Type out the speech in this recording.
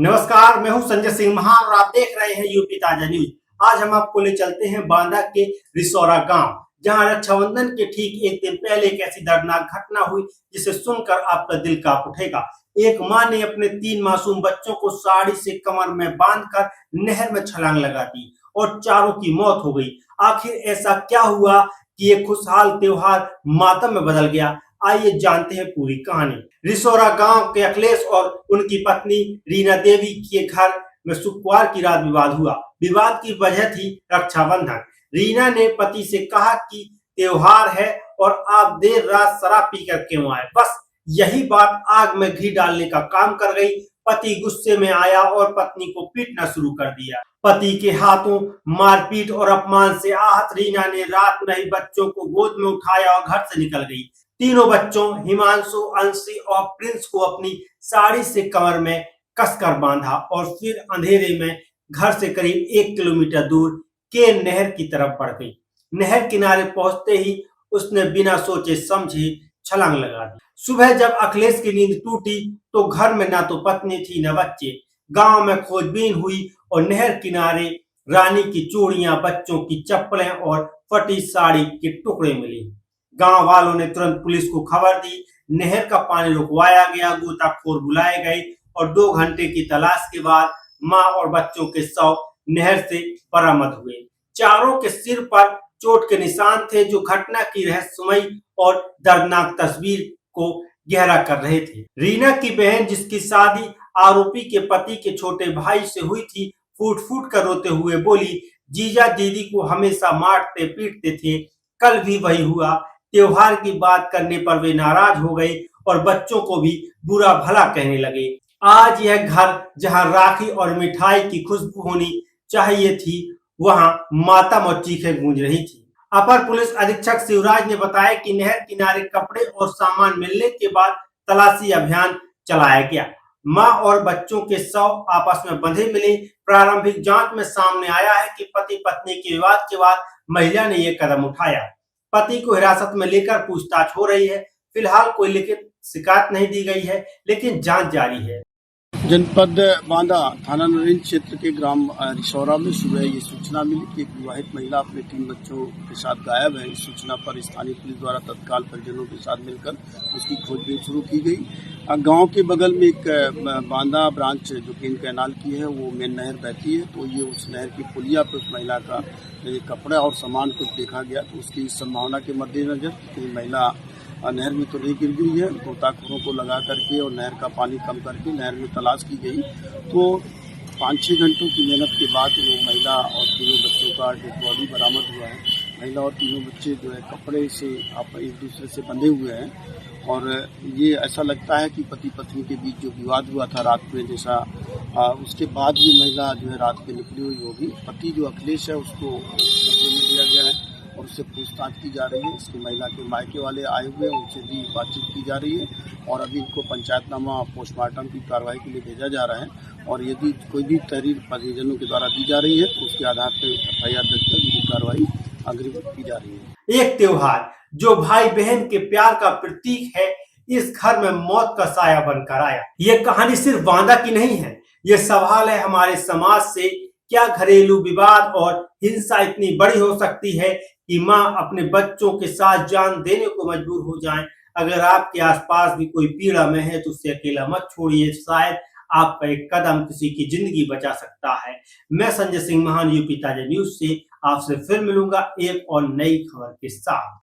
नमस्कार, मैं हूं संजय सिंह महान और आप देख रहे हैं यूपी ताजा न्यूज। आज हम आपको ले चलते हैं बांदा के रिसौरा गांव, जहां रक्षाबंधन के ठीक एक दिन पहले एक ऐसी दर्दनाक घटना हुई जिसे सुनकर आपका दिल कांप उठेगा। एक मां ने अपने 3 मासूम बच्चों को साड़ी से कमर में बांधकर नहर में छलांग लगा दी और चारों की मौत हो गई। आखिर ऐसा क्या हुआ कि ये खुशहाल त्योहार मातम में बदल गया? आइए जानते हैं पूरी कहानी। रिसौरा गांव के अखिलेश और उनकी पत्नी रीना देवी के घर में शुक्रवार की रात विवाद हुआ। विवाद की वजह थी रक्षाबंधन। रीना ने पति से कहा कि त्योहार है और आप देर रात शराब पीकर क्यों आए। बस यही बात आग में घी डालने का काम कर गई। पति गुस्से में आया और पत्नी को पीटना शुरू कर दिया। पति के हाथों मारपीट और अपमान से आहत रीना ने रात में ही बच्चों को गोद में उठाया और घर से निकल गई। तीनों बच्चों हिमांशु, अंशी और प्रिंस को अपनी साड़ी से कमर में कसकर बांधा और फिर अंधेरे में घर से करीब 1 किलोमीटर दूर के नहर की तरफ बढ़ गई। नहर किनारे पहुंचते ही उसने बिना सोचे समझे छलांग लगा दी। सुबह जब अखिलेश की नींद टूटी तो घर में ना तो पत्नी थी न बच्चे। गांव में खोजबीन हुई और नहर किनारे रानी की चूड़ियां, बच्चों की चप्पलें और फटी साड़ी के टुकड़े मिले। गांव वालों ने तुरंत पुलिस को खबर दी। नहर का पानी रुकवाया गया, गोताखोर बुलाए गए और 2 घंटे की तलाश के बाद मां और बच्चों के शव नहर से बरामद हुए। चारों के सिर पर चोट के निशान थे, जो घटना की रहस्यमयी और दर्दनाक तस्वीर को गहरा कर रहे थे। रीना की बहन, जिसकी शादी आरोपी के पति के छोटे भाई से हुई थी, फूट फूट कर रोते हुए बोली, जीजा दीदी को हमेशा मारते पीटते थे, कल भी वही हुआ। त्योहार की बात करने पर वे नाराज हो गए और बच्चों को भी बुरा भला कहने लगे। आज यह घर जहां राखी और मिठाई की खुशबू होनी चाहिए थी, वहां मातम और चीखें गूंज रही थी। अपर पुलिस अधीक्षक शिवराज ने बताया कि नहर किनारे कपड़े और सामान मिलने के बाद तलाशी अभियान चलाया गया। मां और बच्चों के शव आपस में बंधे मिले। प्रारंभिक जांच में सामने आया है कि पति पत्नी के विवाद के बाद महिला ने यह कदम उठाया। पति को हिरासत में लेकर पूछताछ हो रही है। फिलहाल कोई लिखित शिकायत नहीं दी गई है, लेकिन जांच जारी है। जनपद बांदा थाना नरेंद्र क्षेत्र के ग्राम रिसौरा में सुबह ये सूचना मिली कि एक विवाहित महिला अपने 3 बच्चों के साथ गायब है। इस सूचना पर स्थानीय पुलिस द्वारा तत्काल परिजनों के साथ मिलकर उसकी खोजबीन शुरू की गई। गांव के बगल में एक बांदा ब्रांच जो केन कैनाल की है, वो मेन नहर बहती है, तो ये उस नहर की पुलिया पर उस महिला का कपड़ा और सामान कुछ देखा गया। तो उसकी संभावना के मद्देनजर महिला नहर में तो नहीं गिर गई है, गोताखोरों को लगा करके और नहर का पानी कम करके नहर में तलाश की गई। तो 5-6 घंटों की मेहनत के बाद वो महिला और तीनों बच्चों का डेड बॉडी बरामद हुआ है। महिला और तीनों बच्चे जो है कपड़े से एक दूसरे से बंधे हुए हैं और ये ऐसा लगता है कि पति पत्नी के बीच जो विवाद हुआ था रात में, जैसा उसके बाद ये महिला जो है रात में निकली हुई होगी। पति जो अखिलेश है उसको कब्जे में लिया गया है और उससे पूछताछ की जा रही है। इसकी महिला के मायके वाले आए हुए हैं, उनसे भी बातचीत की जा रही है और अभी इनको पंचायतनामा पोस्टमार्टम की कार्रवाई के लिए भेजा जा रहा है और यदि कोई भी तहरीर परिजनों के द्वारा दी जा रही है तो उसके आधार पर FIR दर्ज कर उनकी कार्रवाई अग्रिम की जा रही है। एक त्योहार जो भाई बहन के प्यार का प्रतीक है, इस घर में मौत का साया बनकर आया। ये कहानी सिर्फ बांदा की नहीं है, ये सवाल है हमारे समाज से। क्या घरेलू विवाद और हिंसा इतनी बड़ी हो सकती है कि मां अपने बच्चों के साथ जान देने को मजबूर हो जाए? अगर आपके आसपास भी कोई पीड़ा में है तो उसे अकेला मत छोड़िए, शायद आपका एक कदम किसी की जिंदगी बचा सकता है। मैं संजय सिंह महान यूपी ताजा न्यूज से आपसे फिर मिलूंगा एक और नई खबर के साथ।